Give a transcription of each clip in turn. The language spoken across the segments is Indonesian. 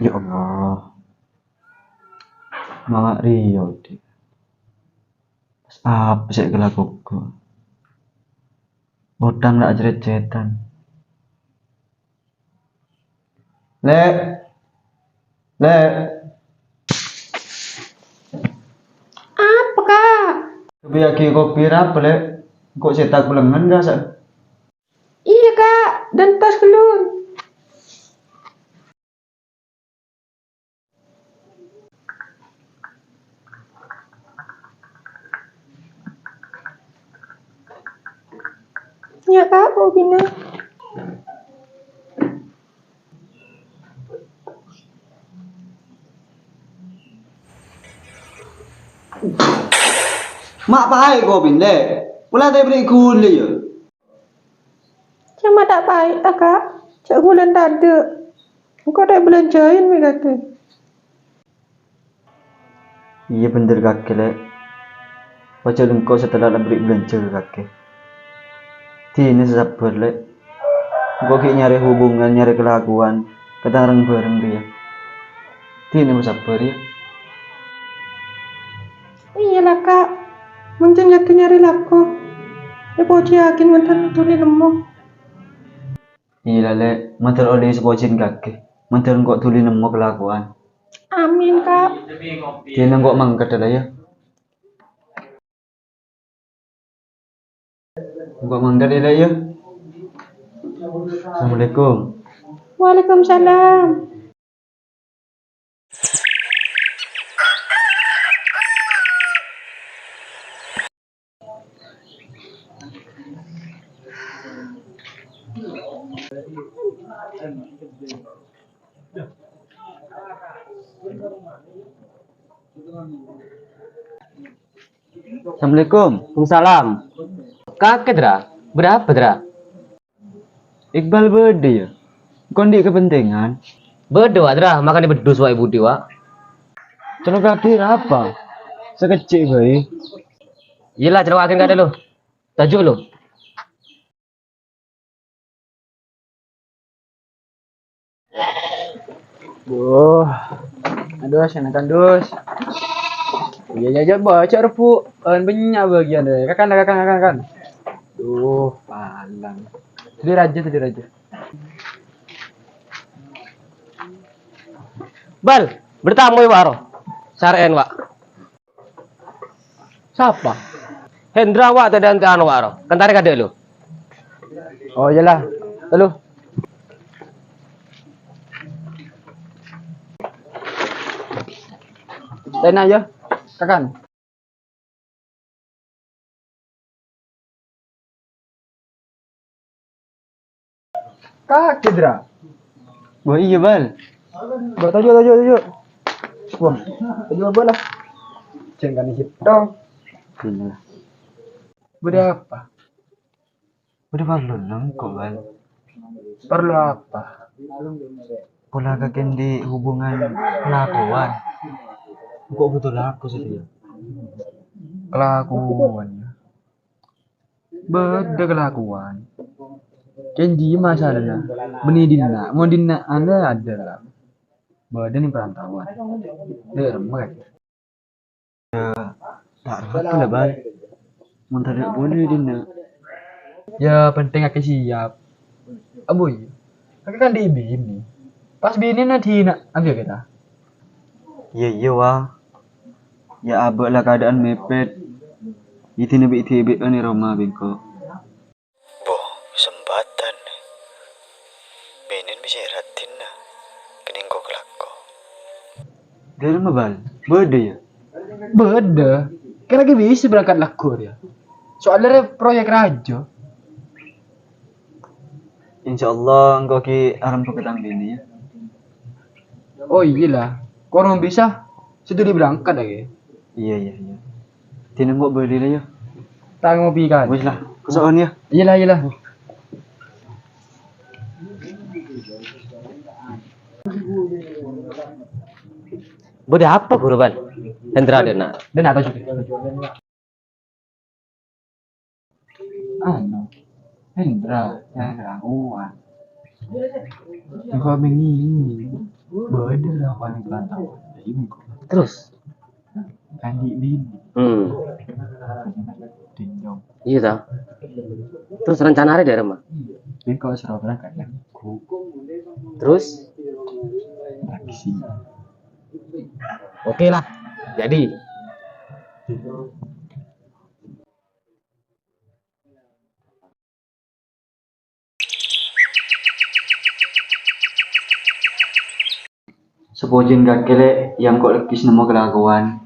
Ya Allah, Mama Rio dik. Apa sih kelakuku? Utang gak jerit-jeritan. Lek, lek, Apa kak? kopi lagi kopi apa lek? Kok cetak ulengan gak sak? Iya kak, dan tas belum. Ya kak, mau gini. Mak pakai kopi lek. Pula tak beri gula ya. Cuma tak baik tak kak. Cak bulan tak ada. Engkau tak belanjain mi kata. Iya bener kakek lek. Wajah engkau setelah beri belanja kakek. Ini sabar lek. Engkau kayak nyari hubungan, nyari kelakuan. Kita bareng dia. Ini sabar ya. Iyalah kak. Mungkin yakin nyari laku. Ya poci yakin mantan tuli nemu. Iya lek. Mantar oleh sepocin kakek. Mantar engkau tuli nemu kelakuan. Amin kak. Dia engkau mangkat lah ya. Engkau mangkat ya. Assalamualaikum. Waalaikumsalam. Assalamualaikum. Waalaikumsalam. Kakek Dra, berapa Dra? Iqbal berde ya. Kondi kepentingan. Berdoa Dra, makan di bedus wa ibu dewa. Celok kakek apa? Sekecil bayi. Iyalah celok akhir ada lo. Tajuk lo. Duh, aduh, senakan dus. Iya aja baca repu, banyak bagian deh. Kakan. Duh, palang. Tidur aja. Bal, bertamu ya waro. Saren wa. Siapa? Hendra wa dan anu waro. Kentare kade lo. Oh iyalah, lalu. Lain aja, kakan. Kaki Dra. Wah iya bal. Tajuk. Wah, tajuk apa lah? Jangan isi dong. Inilah. Berapa? Udah perlu nengko bal. Perlu apa? Pola kakek di hubungan kelakuan. Kok betul aku sih ya? Kelakuannya. Beda kelakuan. Kenji masalahnya. Menidina. Mau dina anda adalah. Beda nih perantauan. Derma. Tak apa lah bal. Mentari boleh dina. Ya penting aku siap. Aboy. Kakak kan di bini. Pas bini nanti nak ambil kita. Iya wah. Ya abek lah keadaan mepet. Itu nabi tibi ni Roma bingko. Boh, sempatan. Benin bisa iratin na. Kening ko kelako. Dari mana bal? Beda ya. Beda. Kan lagi bisa berangkat laku dia. Soalnya proyek raja. Insyaallah engkau ki aram ketang bini ya. Oh iyalah. Kalau bisa, situ berangkat lagi. Iya. Tina mau beli lah ya. Tak mau pikan. Wis lah. Kesoan ya. Iyalah. Bode apa guru Bal? Hendra dena. Dan atau juga. Ano? Hendra, yang ramuan. Engkau begini. Bener apa nih pelantau? Ini kok Terus? kan di bini. Tinjau. Iya tau. Terus rencana hari dari rumah. Ini kalau serah berangkat ya. Terus? Taksi. Oke lah. Jadi. Sepojin kakele yang kok lekis nemu kelakuan.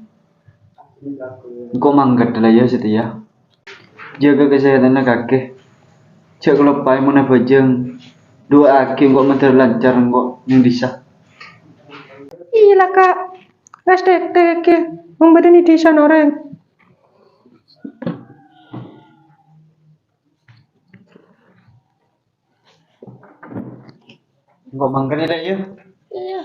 Kok mangkat lah ya situ ya. Jaga kesehatannya kakek. Cek kelopai mana bajeng. Dua akim kok menter lancar kok yang disah. Iya kak, STT ke, memberi di sana orang. Kok mangkat lah ya. Iya.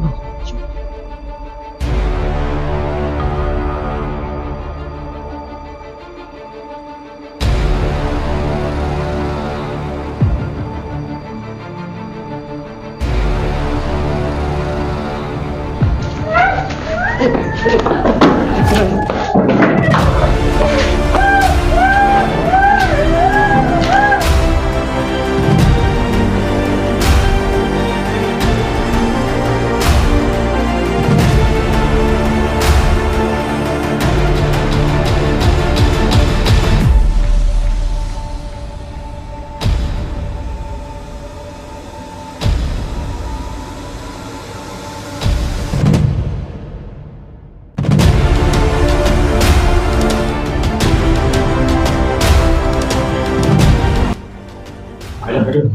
Aman.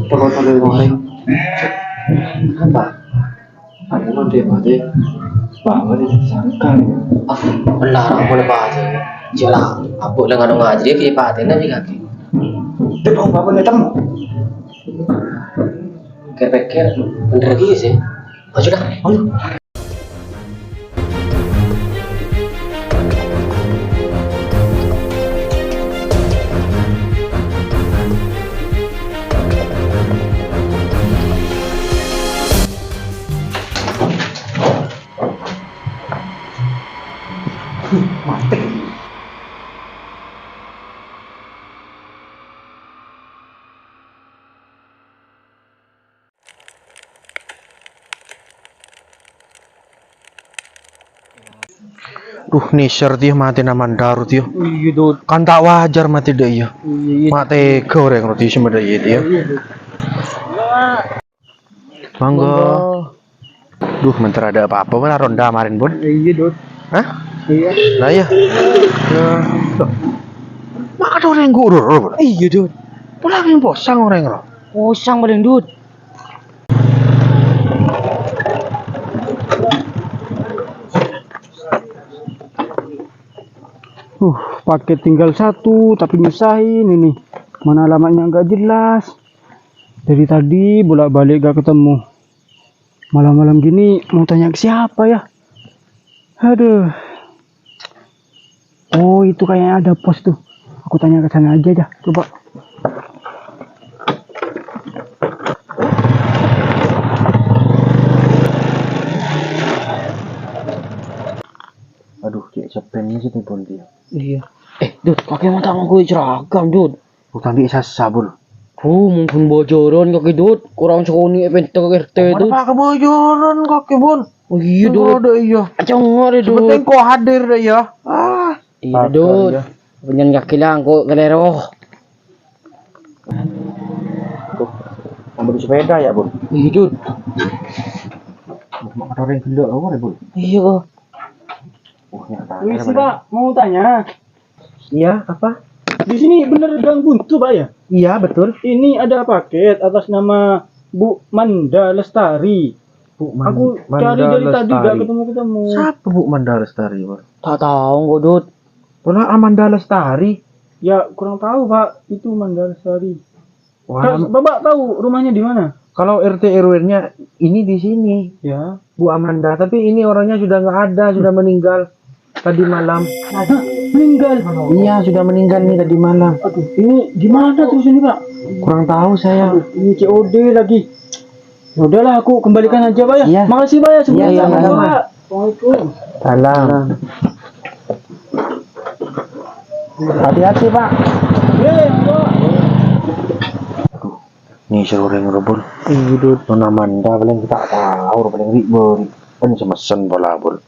Tolong goreng. Apa? Ada non dia mati. Bawa di sangka. Benar aku lepas aja. Jelah, aku lengan ngaji dia kayak paten aja kaki. Tepung bawa nih temu. Kira-kira bener lagi sih. Maju dah. Duh, nisar dia mati naman darut yo. Iya dud. Kan tak wajar mati dia yo. Mati goreng roti sama dia dia. Mangga. Duh, mentera ada apa-apa mana ronda kemarin bun? Iya dud. Hah? Iya. Lah ya. Ya. Mak ada orang gurur bun. Iya dud. Pulang yang bosang orang lo. Kosong paling dud. Paket tinggal satu tapi nyusahin ini. Mana alamatnya nggak jelas. Dari tadi bolak-balik gak ketemu. Malam-malam gini mau tanya ke siapa ya? Aduh. Oh, itu kayaknya ada pos tuh. Aku tanya ke sana aja dah. Coba. Aduh, kayak sepennya sih telepon dia. Iya. Dud, kakek mau tak mau gue seragam, Dud. Bukan bisa sabun. Mungkin bocoran kakek Dud. Kurang sekoni event RT Dud. Apa kebocoran kaki bun? Oh iya Dud. Ada iya. Acang ngore Dud. Sebenarnya kau hadir deh ya. Iya Dud. Penyan kaki lang kok keleroh. Ambil sepeda ya bun. Iya Dud. Ada orang gila apa ya bun? Iya. Permisi Pak, mau tanya. Iya, apa? Di sini bener Gang Buntu Pak ya? Iya, betul. Ini ada paket atas nama Bu Manda Lestari. Aku cari dari tadi gak ketemu-ketemu. Siapa Bu Manda Lestari, Pak? Tak tahu Godot. Pernah Amanda Lestari. Ya kurang tahu Pak, itu Manda Lestari. Wah, Bapak tahu rumahnya di mana? kalau RT RW-nya ini di sini, Ya. Bu Amanda. Tapi ini orangnya sudah nggak ada, sudah meninggal tadi malam. Meninggal. Iya, sudah meninggal nih tadi malam. Aduh, ini gimana terus ini Pak? Kurang tahu saya. Ini COD lagi. Ya udahlah, aku kembalikan aja Pak ya. Iya. Makasih Pak ya sebelumnya. Iya, Pak. sama-sama. Assalamualaikum. Salam. Hati-hati, Pak. Pak. Nih seluruh yang rebur. Iya, Nona Amanda paling kita tahu, paling ribet. Kan semesen bola bol.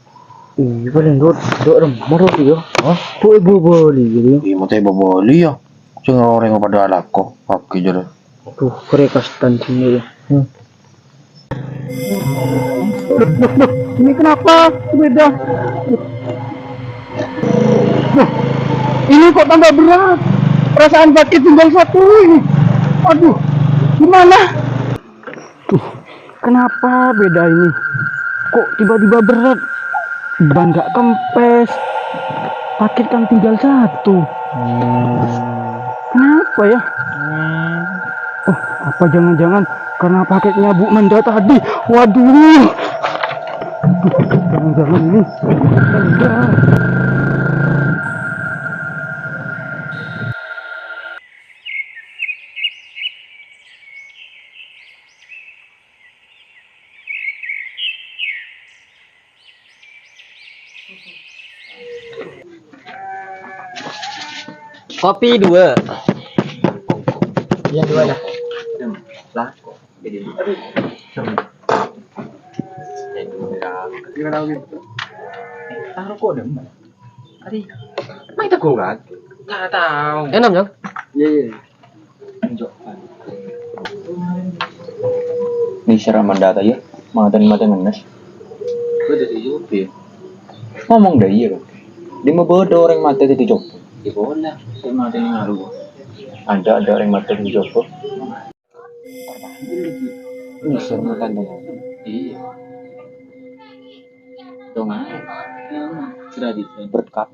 Iya paling dot remor yo. Hah? Bu ibu boli gitu. Iya, mau tanya boli ya. Sing orang pada alako. Oke, jadi. Aduh, mereka stan sini ya. Ini kenapa beda? Nah, ini kok tambah berat. Perasaan paket tinggal satu ini. Aduh, gimana? Tuh, kenapa beda ini? Kok tiba-tiba berat? Ban gak kempes. Paket kan tinggal satu. Kenapa ya? Oh, apa jangan-jangan karena paketnya Bu Manda tadi? Waduh. Jangan-jangan ini Manda. Kopi 2. Yang 2 ya. Taruh kok deh. Tadi. Mai tak kok kan? Tak tahu. Enak, Jong? Iya. Ni sira mandata ya. Mangan ngenes. Betul sih. Ngomong dah iya kan. Di bodoh orang mata itu dicoba. Di bola. Saya mau tanya ngaruh. Ada orang mata itu dicoba. Ini semua tanda. Iya. Dong aja. Sudah di Berkat.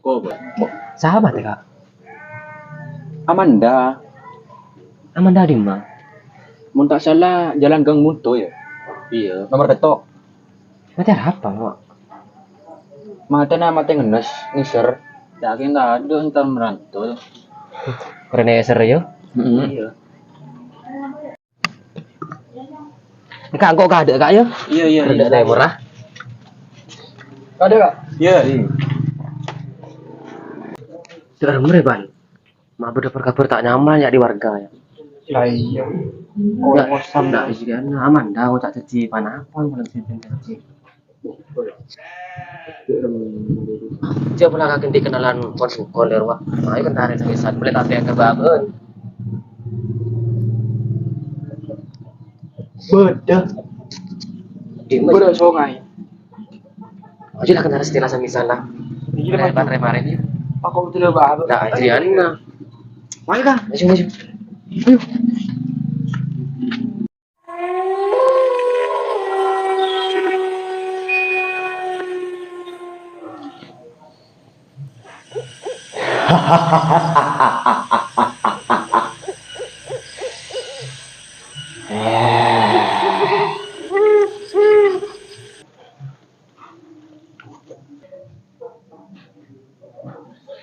kok. Sahabat ya, Kak? Amanda. Amanda di mana? Mun tak salah jalan Gang Buntu ya. Iya. Nomor ketok. Mati apa, Mak? Mata ngenes ngiser. Yakin tak ada entar merantau. Keren ya, seru ya? Iya. Kak, kok gak ada, Kak, ya? Iya. Ada saya murah. Ada Kak? Iya. Sudah murah, Ban. Mak berdapat kabar tak nyaman ya di warga ya. Iya. Enggak, enggak isi kan aman dah tak caci panapun paling sipin caci. Coba lah kakek kenalan konsul koler wah. Ayo kan tarik sangisan boleh tapi yang kebangun. Bedah. Gimana? Bedah songai. Aja lah kenal setelah sangisan lah. Iya Lepas remarin ya. Aku betul banget. Nah, ajian nah. Mari Kang. Maju.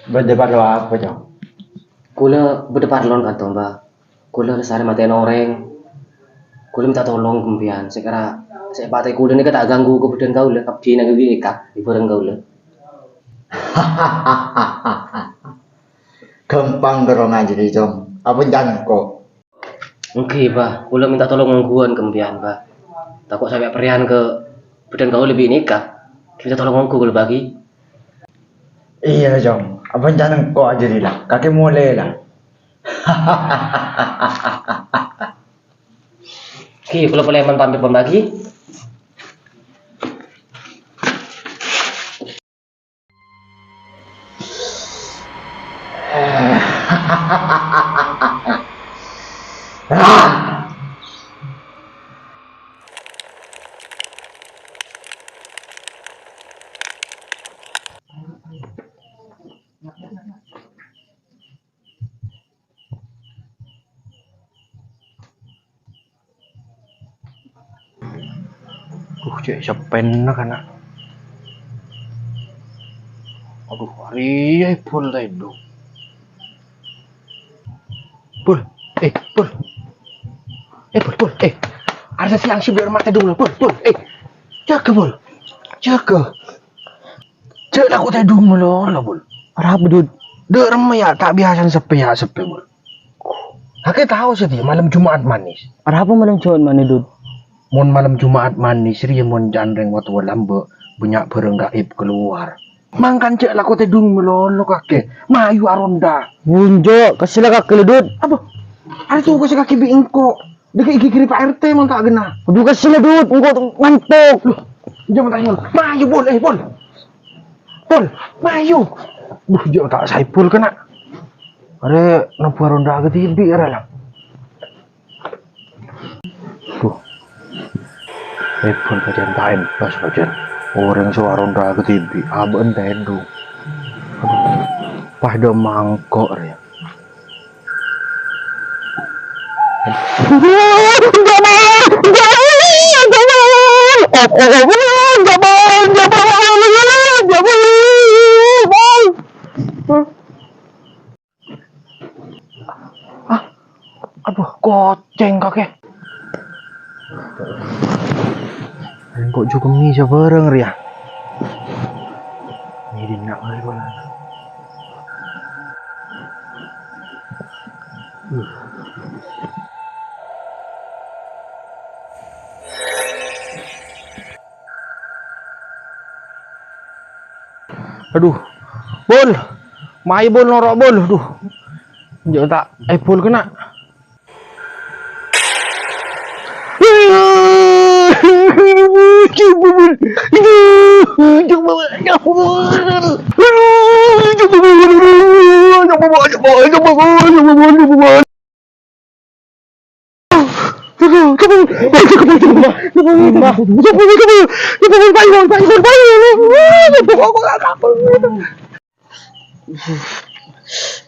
Berdebat apa Jong? Kula berdepan lon kantong ba. Kula sare maten orang. Kula minta tolong kumpian. Sekira saya pakai kula ni tak ganggu kemudian kau le kapdi nang gini kak di bareng kau le. Gampang dorong aja di Jong. Apa jangan kok? Oke, bah. Kula minta tolong ngangguan kemudian, bah. Takut sampai perian ke badan kau lebih nikah. Kita tolong nganggu kalau bagi. Iya Jong. Apa jangan kok aja di lah. Kakek mulai lah. Oke, kalau boleh pamit pembagi. cek sepen kan. Aduh, hari ya pul itu. Pul, pul. Pul. Ada siang sih biar mata dulu, pul. Jaga pul. Jaga. Cek aku tadi dulu lah, pul. Arab dud. Derem ya tak biasa sepi pul. Aku tahu sih dia malam Jumat manis. Arab malam Jumat mana dud? Mon malam Jumat manis ria mon jandreng waktu lambe banyak barang gaib keluar. Mangkan cek laku tedung melolo kakek. Mayu aronda. Bunjo, kasihlah kakek dud. Apa? Ada tuh kasih kaki bingko. Dekat gigi kiri Pak RT mau tak gena. Aduh kasihlah dud, engkau ngantuk. Loh, jangan tanya. Mayu bol, bol. Bol, mayu. Duh, jauh tak saipul kena. Ada nampu aronda ke tibi lah. Tuh. Pun kajian tain pas kajian. Orang suara ronda ke tibi, aben tendu. Pada mangkok ya. Aduh, koceng kakek. Kok juga misa bareng ria. Ini dinak lagi bola. Aduh, bol. Mai bol norok bol. Aduh. Jauh tak bol kena.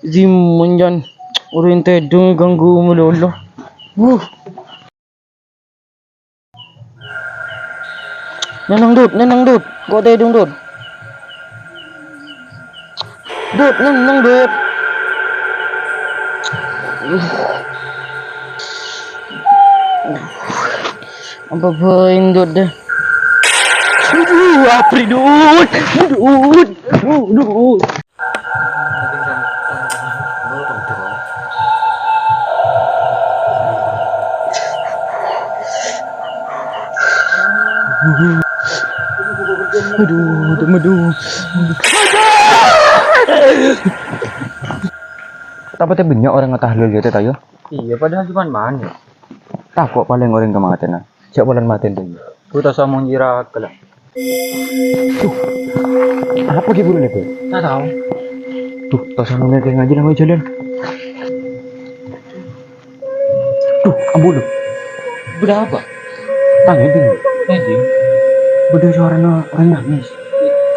Zimonjan, orang tedung ganggu melulu. Nenang dud, kau tedung dud. Dud, nenang dud. Apa poin dud dah? Apri dud. Aduh. Tapi teh banyak orang ngetahlil gitu tayo. Iya, padahal cuma mana. Tak kok paling orang kematian. Siap bulan maten tuh. Kita sama mengira kelak. Apa gitu nih tuh? Tak tahu. Tuh, tak sama mereka ngaji namanya jalan. Tuh, ambu lu. Berapa? Tanya ding. Eding. Beda suara orang nangis.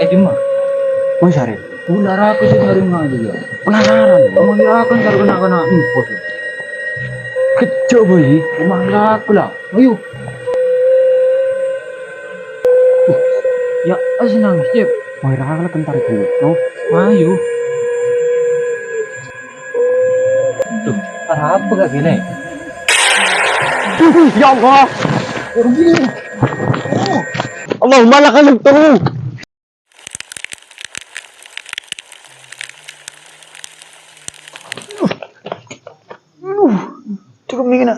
Eding mah. Oh sare. Ular aku sih dari mana dia? Penasaran. Kamu kira akan cari kena info sih. Kecok boy. Emang aku lah. Ayo. Ya, asyik nangis cep. Mau ira kentar dulu. Oh, ayo. Tuh, apa gak gini? Ya Allah. Allahumma lakal hamdu. Cukup nih kena.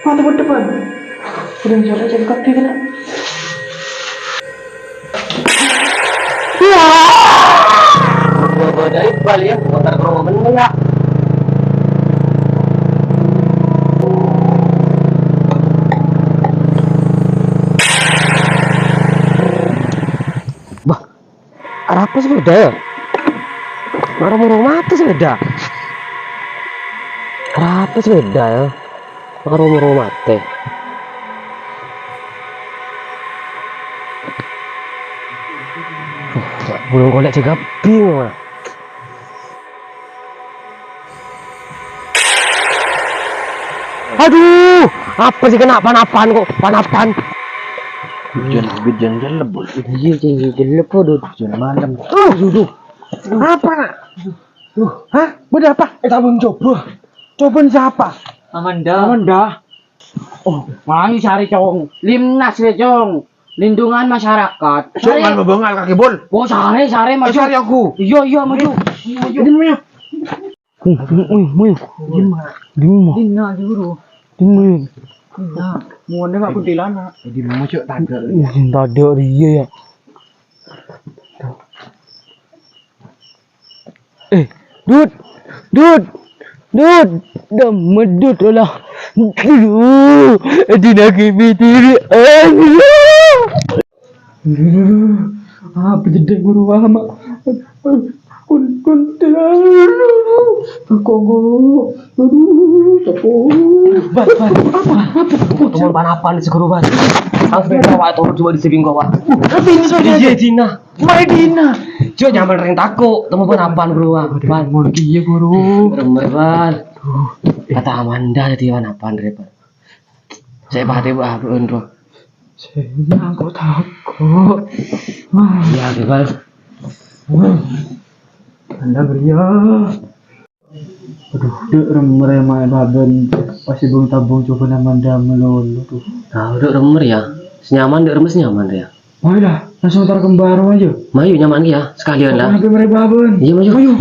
Mantap depan. Udah jalan jadi kaki kena. Gua dari Bali ya, motor ke rumah bener ya. Apa sepeda ya? Marah-marah mati sepeda. Apa sepeda ya? Marah-marah mati. Burung golek jaga bingung. Aduh, apa sih kena panapan kok? Panapan. Hujan lebur. Iya, jelek podo. Hujan malam. Duh. Apa nak? Hah? Beda apa? Tabung coba. Coba siapa? Amanda. Oh, mari cari cong. Limnas ya cong. Lindungan masyarakat. Jangan membengal kaki bol. Oh, cari maju. Cari aku. Iya, maju. Ini mau. Dina juru. Ini. Nah, mau nengok kuntilanak. Jadi mau cok tanda. Tanda dia ya. Dud, dah medut lah. Dina kibitiri. Apa jadi guru lama? Teman panapan di seguru ban. Harus beda wa itu coba di sebing gua. Tapi ini sudah Iya Dina. Dina. Jo nyaman ring takut temu panapan guru wa. Ban Mau kiye guru. rember ban. Kata Amanda tadi panapan repot. Saya pahati bah beun bro. Saya kok takut. Ya bebal. Anda beria. Aduh, dek remeh-remeh badan pasti belum tabung coba namanya melulu tuh. Nah, udah remer ya. Senyaman dek remes nyaman ya. Mari dah, langsung ntar kembaru aja. Mayu nyaman ya, sekalian lah. Sampai mereka baban. Iya maju.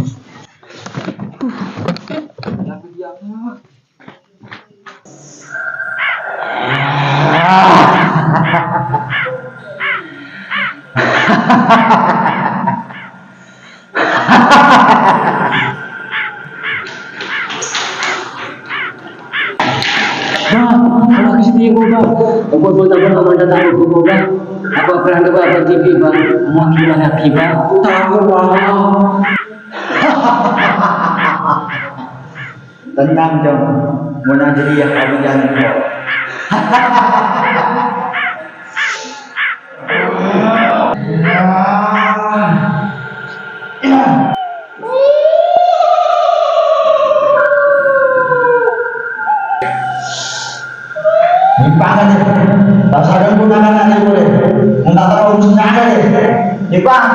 Kalau kesini gua bang, gua tahu Amanda tahu gua bang. Apa pernah coba apa TV bang? Mau gimana tiba? Tahu bang. Tenang dong, mau nanti dia kamu jangan kok. Nipangan deh, tak sadar gunakan aja boleh. Enggak tahu urusnya ada deh. Nipang.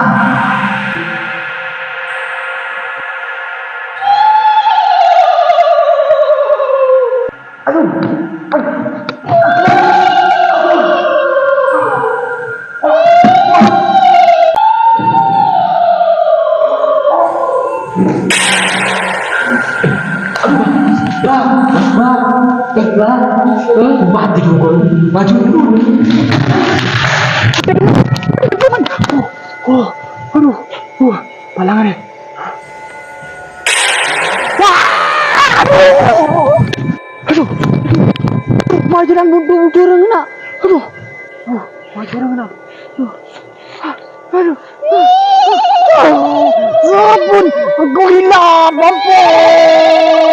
Mati dulu, maju dulu. Palangan ya. Aduh, maju dan mundur orang nak. Aduh, maju orang nak. Aduh, ampun, aku hilang, ampun.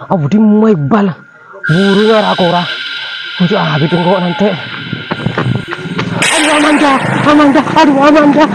Abu di mai bal. Buru ya rakora. Udah habis tunggu nanti. Aduh Amanda. Aduh Amanda.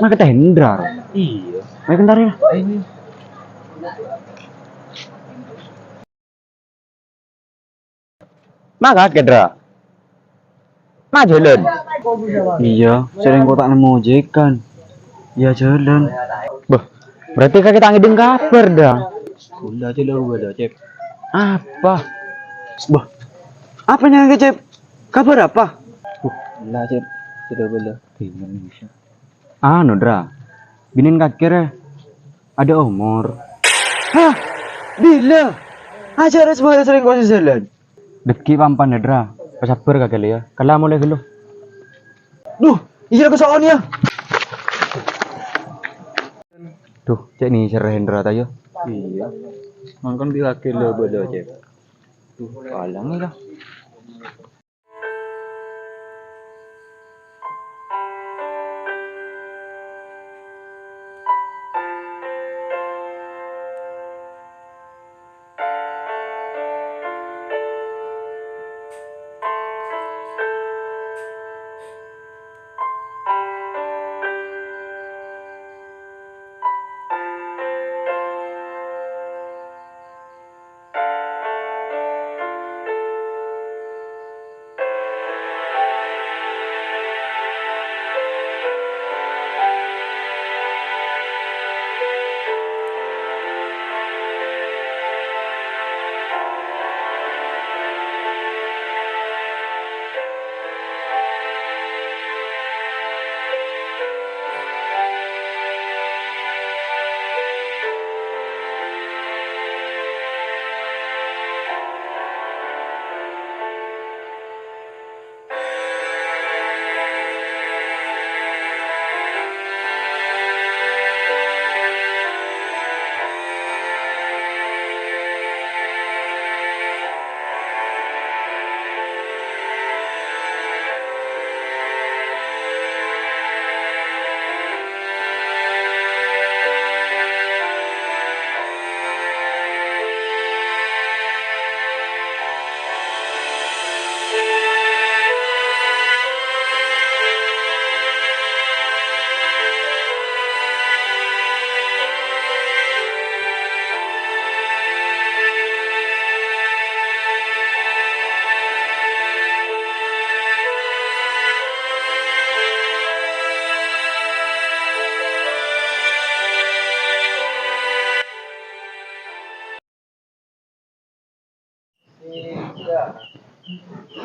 Mereka tendra. Iya. Mereka ntar ya. Maka kedra. Ma jalan. Iya, sering kotak nemu ojekan. Iya jalan. Berarti kakek tangi deng kabar dah. Udah aja lo udah cep. Apa? Bah, apanya cep? Kabar apa? Lah cep. Sudah bela. Indonesia. Anu Dra. Binin kakek ada umur. Hah? Bila? Acara semua sering kau jalan. Deki pampan ya Dra. Sabar kagak ya. Kalau mulai gelo. Duh, iya aku soal ya. Tuh, cek nih cerah Hendra tayo. Iya. Mangkon bila kilo bodoh aja. Tuh, kalang lah.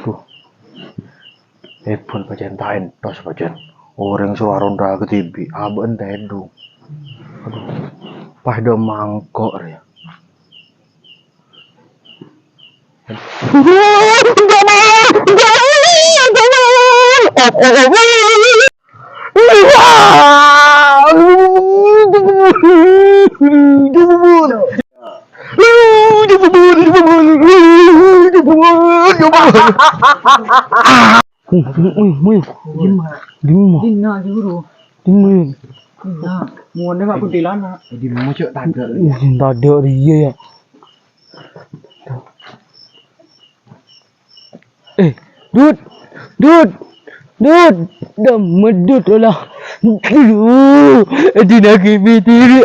Tuh. Pun pajan tain tos pajan. Orang suara ronda ke TV, aben tedung. Aduh. Pada mangkok ya. Dina juru. Dina. Mau nengok kuntilanak. Jadi mau cek tanda. Tadi dia ya. Dud. Dah medut lah. Dina kimi tiri.